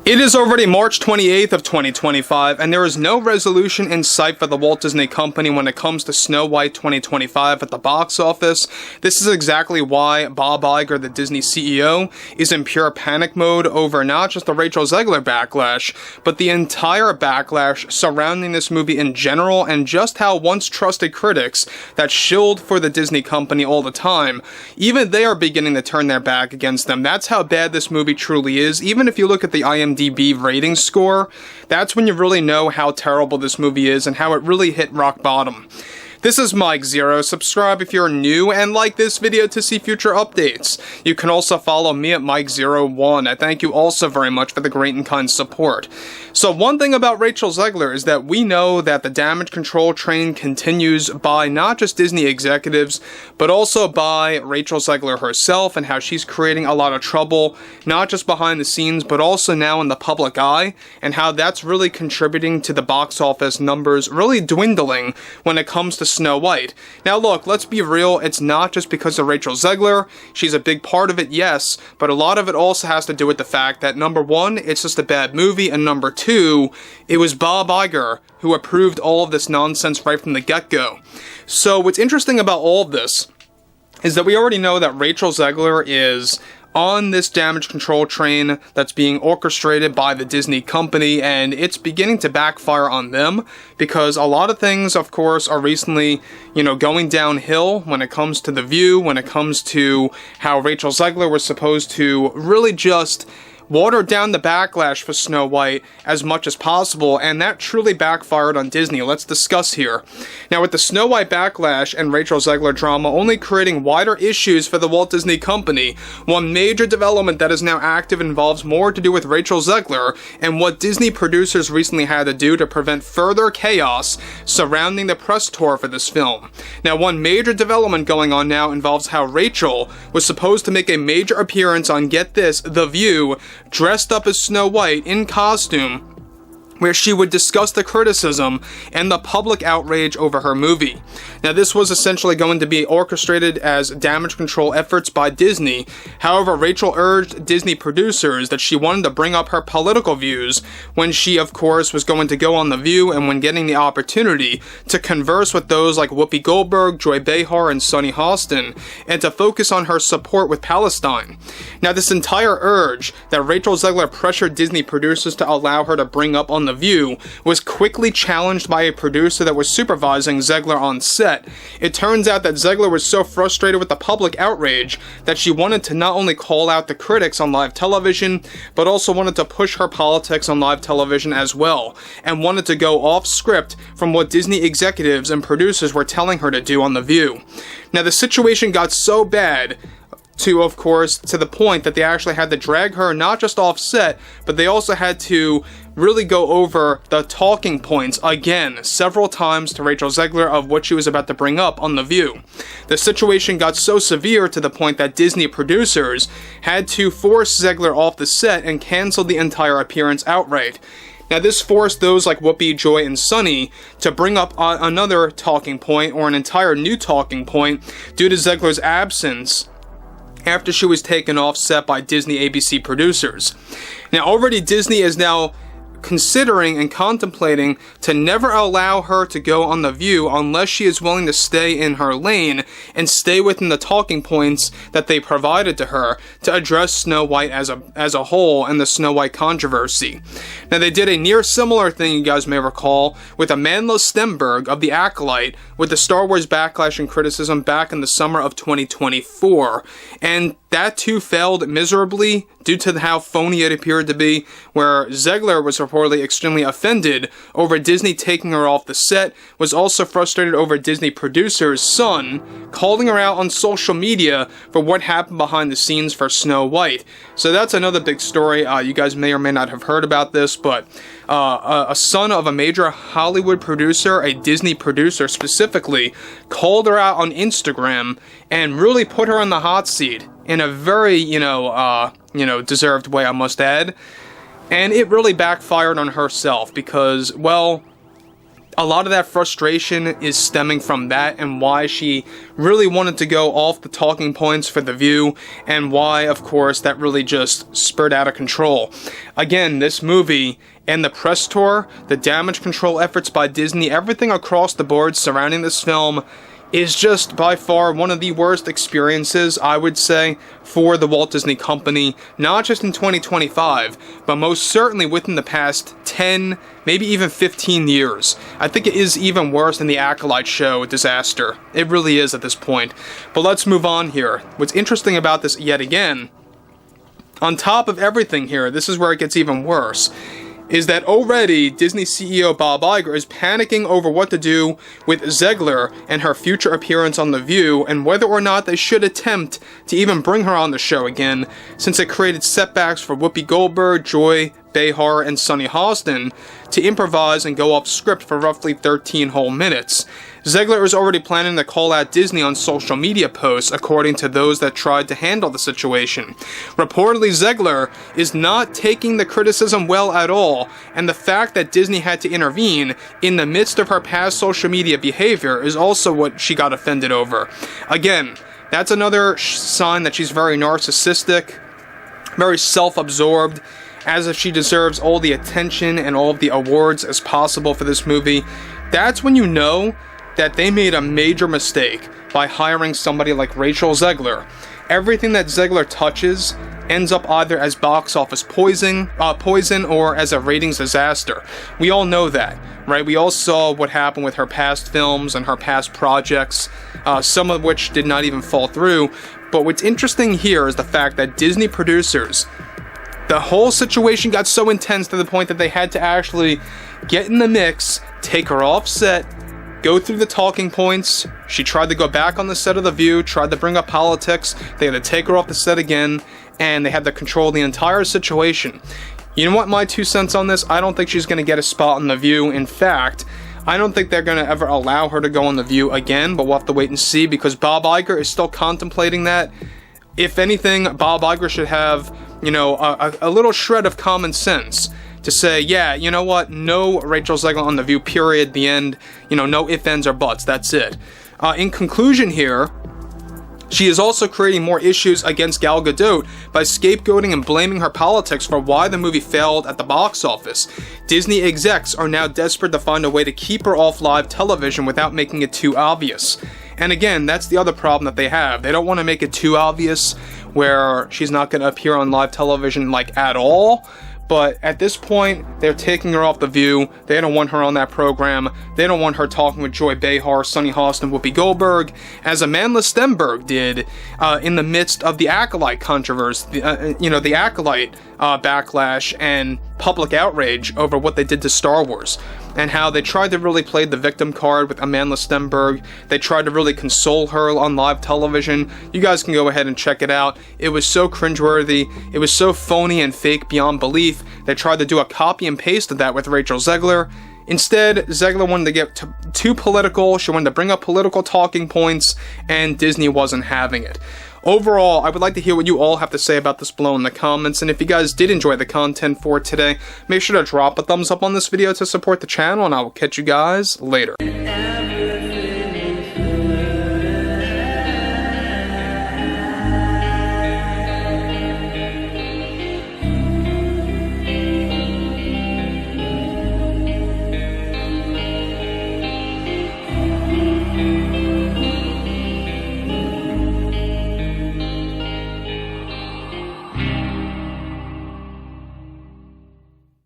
It is already March 28th of 2025, and there is no resolution in sight for the Walt Disney Company when it comes to Snow White 2025 at the box office. This is exactly why Bob Iger, the Disney CEO, is in pure panic mode over not just the Rachel Zegler backlash, but the entire backlash surrounding this movie in general, and just how once trusted critics that shilled for the Disney Company all the time, even they are beginning to turn their back against them. That's how bad this movie truly is. Even if you look at the IMDb rating score, that's when you really know how terrible this movie is and how it really hit rock bottom. This is Mike Zero. Subscribe if you're new and like this video to see future updates. You can also follow me at Mike01. I thank you also very much for the great and kind support. So one thing about Rachel Zegler is that we know that the damage control train continues by not just Disney executives, but also by Rachel Zegler herself, and how she's creating a lot of trouble, not just behind the scenes, but also now in the public eye, and how that's really contributing to the box office numbers really dwindling when it comes to Snow White. Now look, let's be real, it's not just because of Rachel Zegler. She's a big part of it, yes, but a lot of it also has to do with the fact that number one, it's just a bad movie, and number two, it was Bob Iger who approved all of this nonsense right from the get-go. So what's interesting about all of this is that we already know that Rachel Zegler is on this damage control train that's being orchestrated by the Disney Company, and it's beginning to backfire on them, because a lot of things, of course, are recently, going downhill when it comes to The View, when it comes to how Rachel Zegler was supposed to really just watered down the backlash for Snow White as much as possible, and that truly backfired on Disney. Let's discuss here. Now, with the Snow White backlash and Rachel Zegler drama only creating wider issues for the Walt Disney Company, one major development that is now active involves more to do with Rachel Zegler and what Disney producers recently had to do to prevent further chaos surrounding the press tour for this film. Now, one major development going on now involves how Rachel was supposed to make a major appearance on, get this, The View, dressed up as Snow White in costume, where she would discuss the criticism and the public outrage over her movie. Now, this was essentially going to be orchestrated as damage control efforts by Disney. However, Rachel urged Disney producers that she wanted to bring up her political views when she, of course, was going to go on The View, and when getting the opportunity to converse with those like Whoopi Goldberg, Joy Behar, and Sunny Hostin, and to focus on her support with Palestine. Now, this entire urge that Rachel Zegler pressured Disney producers to allow her to bring up on The View was quickly challenged by a producer that was supervising Zegler on set. It turns out that Zegler was so frustrated with the public outrage that she wanted to not only call out the critics on live television, but also wanted to push her politics on live television as well, and wanted to go off script from what Disney executives and producers were telling her to do on The View. Now, the situation got so bad of course, to the point that they actually had to drag her not just off set, but they also had to really go over the talking points again several times to Rachel Zegler of what she was about to bring up on The View. The situation got so severe to the point that Disney producers had to force Zegler off the set and cancel the entire appearance outright. Now, this forced those like Whoopi, Joy, and Sunny to bring up another talking point, or an entire new talking point, due to Zegler's absence after she was taken off set by Disney ABC producers. Now, already Disney is now considering and contemplating to never allow her to go on The View unless she is willing to stay in her lane and stay within the talking points that they provided to her to address Snow White as a whole and the Snow White controversy. Now, they did a near similar thing, you guys may recall, with Amandla Stenberg of The Acolyte with the Star Wars backlash and criticism back in the summer of 2024, and that too failed miserably due to how phony it appeared to be, where Zegler was reportedly extremely offended over Disney taking her off the set, was also frustrated over Disney producer's son calling her out on social media for what happened behind the scenes for Snow White. So that's another big story. You guys may or may not have heard about this, but a son of a major Hollywood producer, a Disney producer specifically, called her out on Instagram and really put her on the hot seat in a very, deserved way, I must add. And it really backfired on herself because, well, a lot of that frustration is stemming from that, and why she really wanted to go off the talking points for The View, and why, of course, that really just spurred out of control. Again, this movie and the press tour, the damage control efforts by Disney, everything across the board surrounding this film is just by far one of the worst experiences, I would say, for the Walt Disney Company, not just in 2025, but most certainly within the past 10, maybe even 15 years. I think it is even worse than the Acolyte show disaster. It really is at this point. But let's move on here. What's interesting about this yet again, on top of everything here, this is where it gets even worse, is that already Disney CEO Bob Iger is panicking over what to do with Zegler and her future appearance on The View, and whether or not they should attempt to even bring her on the show again, since it created setbacks for Whoopi Goldberg, Joy Behar, and Sunny Hostin to improvise and go off script for roughly 13 whole minutes. Zegler is already planning to call out Disney on social media posts, according to those that tried to handle the situation. Reportedly, Zegler is not taking the criticism well at all, and the fact that Disney had to intervene in the midst of her past social media behavior is also what she got offended over. Again, that's another sign that she's very narcissistic, very self-absorbed, as if she deserves all the attention and all of the awards as possible for this movie. That's when you know that they made a major mistake by hiring somebody like Rachel Zegler. Everything that Zegler touches ends up either as box office poison or as a ratings disaster. We all know that, right? We all saw what happened with her past films and her past projects, some of which did not even fall through. But what's interesting here is the fact that Disney producers, the whole situation got so intense to the point that they had to actually get in the mix, take her off set, go through the talking points. She tried to go back on the set of The View, tried to bring up politics. They had to take her off the set again, and they had to control the entire situation. You know what, my 2 cents on this? I don't think she's going to get a spot on The View. In fact, I don't think they're going to ever allow her to go on The View again, but we'll have to wait and see, because Bob Iger is still contemplating that. If anything, Bob Iger should have, a little shred of common sense to say, yeah, you know what, no Rachel Zegler on The View, period, the end, no ifs, ands, or buts, that's it. In conclusion here, she is also creating more issues against Gal Gadot by scapegoating and blaming her politics for why the movie failed at the box office. Disney execs are now desperate to find a way to keep her off live television without making it too obvious. And again, that's the other problem that they have. They don't want to make it too obvious where she's not going to appear on live television at all. But at this point, they're taking her off The View. They don't want her on that program. They don't want her talking with Joy Behar, Sunny Hostin, Whoopi Goldberg, as Amanda Stenberg did in the midst of the Acolyte controversy, the Acolyte backlash and public outrage over what they did to Star Wars, and how they tried to really play the victim card with Amanda Stenberg. They tried to really console her on live television. You guys can go ahead and check it out. It was so cringeworthy. It was so phony and fake beyond belief. They tried to do a copy and paste of that with Rachel Zegler. Instead, Zegler wanted to get too political. She wanted to bring up political talking points, and Disney wasn't having it. Overall, I would like to hear what you all have to say about this below in the comments, and if you guys did enjoy the content for today, make sure to drop a thumbs up on this video to support the channel, and I will catch you guys later.